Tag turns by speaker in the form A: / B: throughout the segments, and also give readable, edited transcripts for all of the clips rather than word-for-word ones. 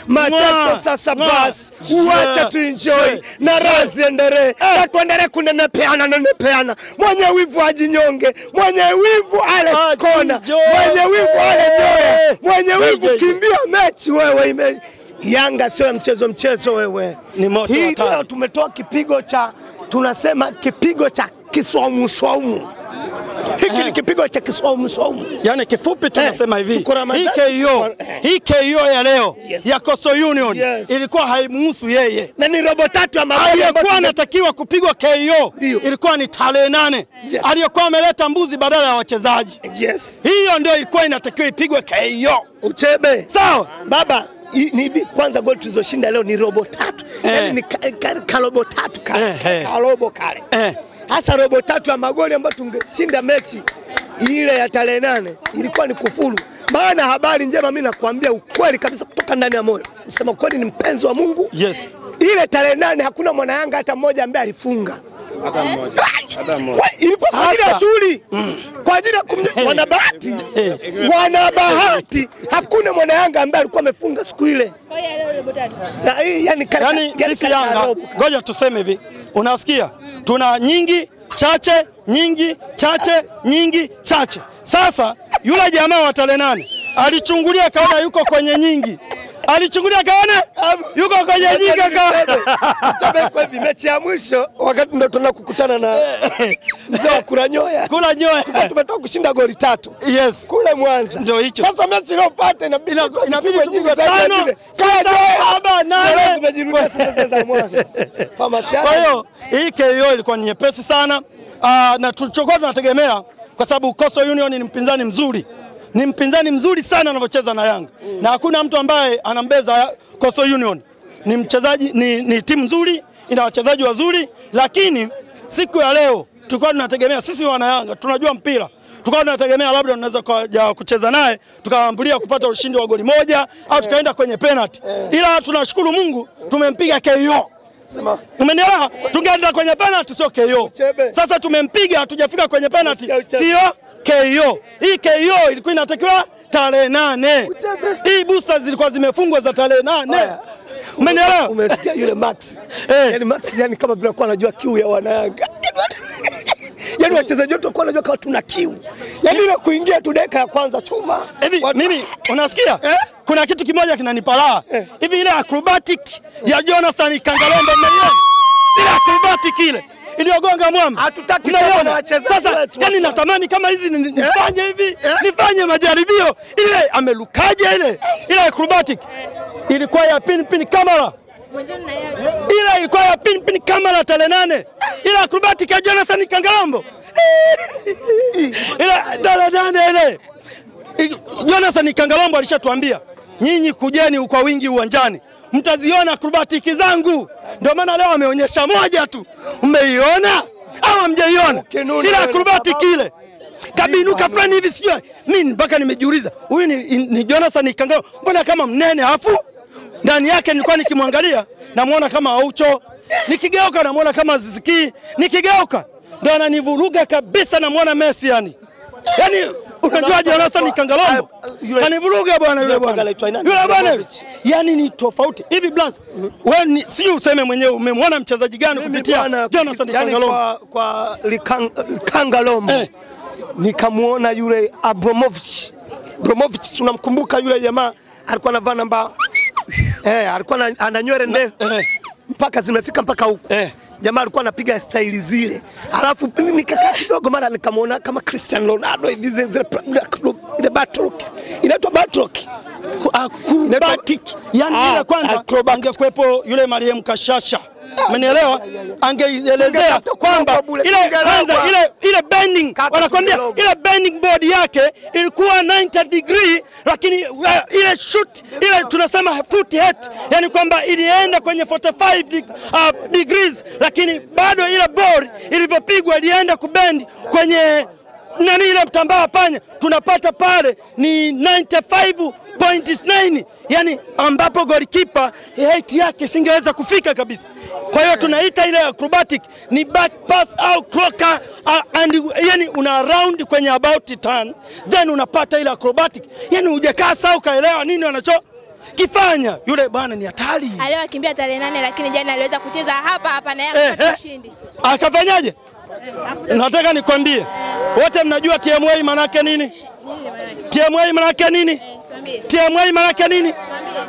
A: Mateso sasa basi. Uache tu enjoy. Na razi endelee. Na tuendelee kunenepeana. Mwenye wivu ajinyonge. Mwenye wivu ale kona. Mwenye wivu ale nyoya. Mwenye wivu kimbia mechi wewe. Yanga sio mchezo wewe.
B: Ni moto
A: hii leo tumetoa kipigo cha, tunasema kipigo cha kiswaumu. Hiki ni kipigo cha kiswaumu.
B: Yani kifupi tunasema hivi. Hii KO ya leo ya Coastal Union ilikuwa haimuhusu yeye.
A: Na ni robo 3 ya magoli
B: alikuwa anatakiwa kupigwa KO. Ilikuwa ni tarehe 8. Aliyokuwa ameleta mbuzi badala ya wachezaji. Hiyo ndio ilikuwa inatakiwa ipigwe KO.
A: Uchebe.
B: Sawa.
A: Baba, ni hivi kwanza goli tulizoshinda leo ni robo 3. Yaani ni kalobo 3 kale. Kalobo kale. Hasa robo 3 ya magoli ambayo tungeshinda mechi ile ya tarehe 8 ilikuwa ni kufuru. Maana habari njema mimi nakwambia ukweli kabisa kutoka ndani ya moyo. Nasema kweli ni mpenzi wa Mungu. Ile tarehe 8 hakuna mwana Yanga hata mmoja ambaye alifunga.
C: Hata mmoja.
A: Ilikuwa kwa ajili ya shughuli. Kwa ajili ya wana bahati. Hakuna mwana Yanga ambaye alikuwa amefunga siku ile.
B: Yani sisi Yanga, ngoja tuseme hivi. Unasikia? Tuna nyingi, chache, nyingi, chache, nyingi, chache. Sasa yule jamaa wa tarehe 8 alichungulia kaona yuko kwenye nyingi. Alichungulia kaona yuko kwenye nyingi
A: Chabe kwa hivi mechi ya mwisho wakati ndo tunakukutana na mzee wa kula nyoya. Tumetoka kushinda goli 3. Kule Mwanza.
B: Ndio hicho.
A: Sasa mechi iliyopata inabidi nyingi zaidi. Tumejirudia sasa za Mwanza.
B: Kwa hiyo hii KO ilikuwa nyepesi sana. Na tulichokuwa tunategemea kwa sababu Coastal Union ni mpinzani mzuri. Ni mpinzani mzuri sana anavyocheza na Yanga. Na hakuna mtu ambaye anambeza Coastal Union. Ni mchezaji ni timu nzuri, ina wachezaji wazuri, lakini siku ya leo tulikuwa tunategemea sisi wana Yanga, tunajua mpira. Tulikuwa tunategemea labda tunaweza kucheza naye, tukaambulia kupata ushindi wa goli 1 au tukaenda kwenye penalty. Ila tunashukuru Mungu tumempiga KO. Umenielewa? Tungeenda kwenye penalty sio KO. Sasa tumempiga hatujafika kwenye penalty sio KO. Hii KO ilikuwa inatakiwa tarehe 8. Hii boosters zilikuwa zimefungwa za tarehe 8. Umenielewa?
A: Umesikia yule Max? Yaani Max yani kama vile alikuwa anajua kiu ya wana Yanga. Yaani wachezaji wote walikuwa wanajua kama tuna kiu. Yaani ile kuingia tu dakika ya kwanza chuma.
B: Hivi mimi unasikia? Kuna kitu kimoja kinanipalaa. Hivi ile acrobatic ya Jonathan Kangalombe mmeiona? Ile acrobatic ile iliyogonga mwamba.
A: Hatutaki kuona wachezaji.
B: Sasa yani natamani kama hizi nifanye hivi, nifanye majaribio. Ile amelukaje ile acrobatic. Ilikuwa ya pin camera. Ile ilikuwa ya pin camera tarehe 8. Ile acrobatic ya Jonathan Kangalombo. Ile tarehe 8 ile. Jonathan Kangalombo alishatuambia, nyinyi kujeni kwa wingi uwanjani. Mtaziona acrobatic zangu. Ndio maana leo ameonyesha moja tu. Umeiona au hamjaiona? Ile acrobatic ile. Kabinuka fulani hivi sijui. Mimi mpaka nimejiuliza, huyu ni Jonathan Kangalombo. Mbona kama mnene afu ndani yake nilikuwa nikimwangalia namuona kama Aucho. Nikigeuka namuona kama Ziziki. Nikigeuka ndio ananivuruga kabisa namuona Messi yani. Yaani unajua Jonathan Kangalombo kanivuruga bwana yule bwana. Yule bwana yani ni tofauti. Hivi Blast wewe sijui useme mwenyewe umemwona mchezaji gani kupitia Jonathan Kangalombo?
A: Kwa Kangalombo nikamuona yule Abramovich. Tunamkumbuka yule jamaa alikuwa anavaa namba alikuwa ana nywele ndefu mpaka zimefika mpaka huko. Jamaa alikuwa anapiga style zile. Alafu nikakaa kidogo mara nikamuona kama Cristiano Ronaldo hivi zile battle. Inaitwa battle.
B: Acrobatic. Yani ile kwanza angekuepo yule Mariam Kashasha. Umenielewa? Angeelezea kwamba ile bending wanakwambia ile bending board yake ilikuwa 90 degree lakini ile shoot ile tunasema foot head yani kwamba ilienda kwenye 45 degrees lakini bado ile board ilivyopigwa ilienda kubend kwenye ile mtambaa panya tunapata pale ni 95.9 yani ambapo goalkeeper height yake singeweza kufika kabisa. Kwa hiyo tunaita ile acrobatic ni back pass au clocker and yani una round kwenye about turn then unapata ile acrobatic. Yani hujakaa sawa kaelewa nini wanacho. kifanya yule bwana ni hatari.
C: Aliyokimbia tarehe 8 lakini jana aliweza kucheza hapa na yeye akapata ushindi.
B: Akafanyaje? Nataka nikwambie. Wote mnajua TMA maana yake nini? TMA maana yake nini? TMA maana yake nini?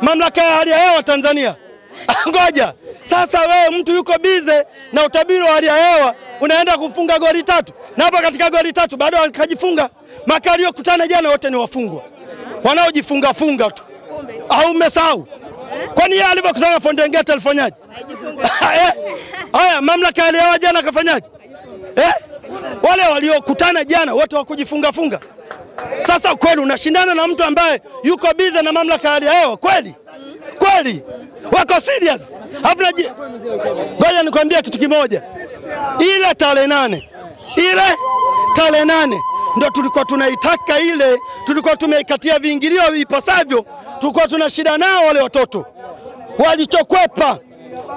B: Mamlaka ya hali ya hewa Tanzania. Ngoja. Sasa wewe mtu yuko bize na utabiri wa hali ya hewa, unaenda kufunga goli 3. Na hapa katika goli 3 bado akajifunga. Maka aliyokutana jana wote ni wafungwa. Wanaojifunga funga tu. Au umesahau? Kwani yeye alipokutana na Fountain Gate alifanyaje? Haya, mamlaka ya hali ya hewa jana akafanyaje? Wale waliokutana jana wote wakujifunga funga. Sasa kweli unashindana na mtu ambaye yuko bize na mamlaka ya hali ya hewa kweli? Kweli? Wako serious? Hapana. Ngoja nikwambie kitu kimoja. Ile tarehe 8 ndio tulikuwa tunaitaka, ile tulikuwa tumeikatia viingilio vipasavyo, tulikuwa tuna shida nao wale watoto. Walichokwepa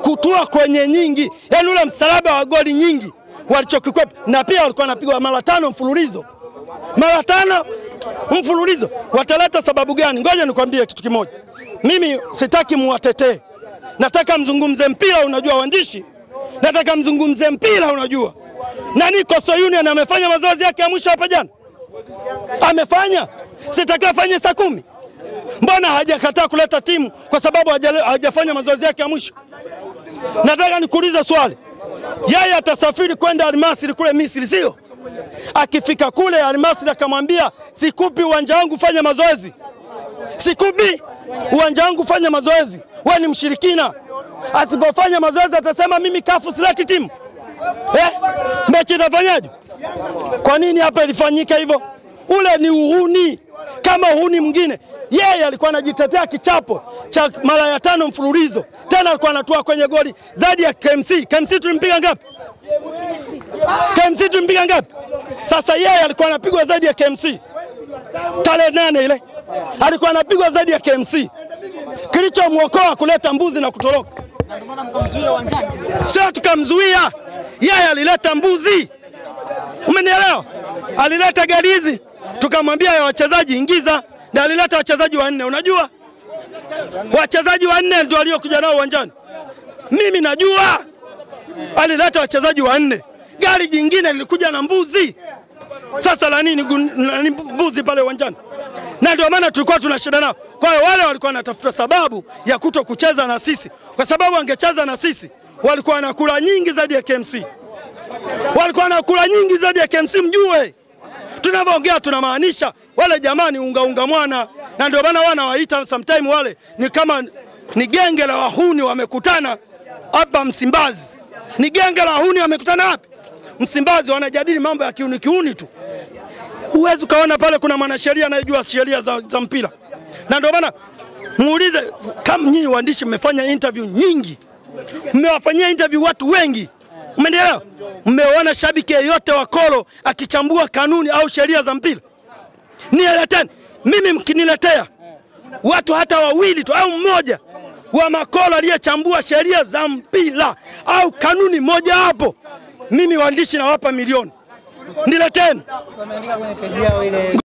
B: kutua kwenye nyingi, yani ule msalaba wa goli nyingi walichokikwepa, na pia walikuwa wanapigwa mara 5 mfululizo. Mara 5 mfululizo. Wataleta sababu gani? Ngoja nikwambie kitu kimoja. Mimi sitaki muwatetee. Nataka mzungumze mpira, unajua waandishi. Nataka mzungumze mpira, unajua. Nani Coastal Union amefanya mazoezi yake ya mwisho hapa jana? Amefanya? Sitaki afanye saa 10. Mbona hajakataa kuleta timu kwa sababu hajafanya mazoezi yake ya mwisho? Nataka nikuulize swali. Yeye atasafiri kwenda Al-Masry kule Misri, sio? Akifika kule Al-Masry akamwambia sikupi uwanja wangu fanya mazoezi. Sikupi uwanja wangu fanya mazoezi. Wewe ni mshirikina. Asipofanya mazoezi atasema mimi kafu sileti timu. Mechi itafanyaje? Kwa nini hapa ilifanyika hivyo? Ule ni uhuni kama uhuni mwingine. Yeye alikuwa anajitetea kichapo cha mara ya 5 mfululizo. Tena alikuwa anatoa kwenye goli zaidi ya KMC. KMC tulimpiga ngapi? KMC tulimpiga ngapi? Sasa yeye alikuwa anapigwa zaidi ya KMC. Tarehe 8 ile alikuwa anapigwa zaidi ya KMC. Kilichomwokoa kuleta mbuzi na kutoroka.
D: Na ndio maana mkamzuia uwanjani sisi.
B: Sio tukamzuia. Yeye alileta mbuzi. Umenielewa? Alileta gari hizi. Tukamwambia ya wachezaji ingiza, na alileta wachezaji 4. Unajua? Wachezaji 4 ndio waliokuja nao uwanjani. Mimi najua. Alileta wachezaji 4. Gari jingine lilikuja na mbuzi. Sasa la nini mbuzi pale uwanjani? Na ndio maana tulikuwa tunashida nao. Kwa hiyo wale walikuwa wanatafuta sababu ya kuto kucheza na sisi. Kwa sababu angecheza na sisi, walikuwa wanakula nyingi zaidi ya KMC. Walikuwa wanakula nyingi zaidi ya KMC, mjue. Tunavyoongea tunamaanisha wale jamani unga mwana. Na ndio maana wanawaita sometime wale ni kama ni genge la wahuni wamekutana hapa Msimbazi. Ni genge la wahuni wamekutana hapa Msimbazi, wanajadili mambo ya kiuni tu. Huwezi kaona pale kuna mwanasheria anayejua sheria za mpira. Na ndio maana muulize kama nyinyi waandishi mmefanya interview nyingi. Mmewafanyia interview watu wengi. Umeelewa? Mmeona shabiki yeyote wa Kolo akichambua kanuni au sheria za mpira? Nileteni. Mimi mkiniletea watu hata 2 tu au 1 wa Makolo aliyechambua sheria za mpira au kanuni moja hapo, mimi waandishi nawapa milioni. Nileteni.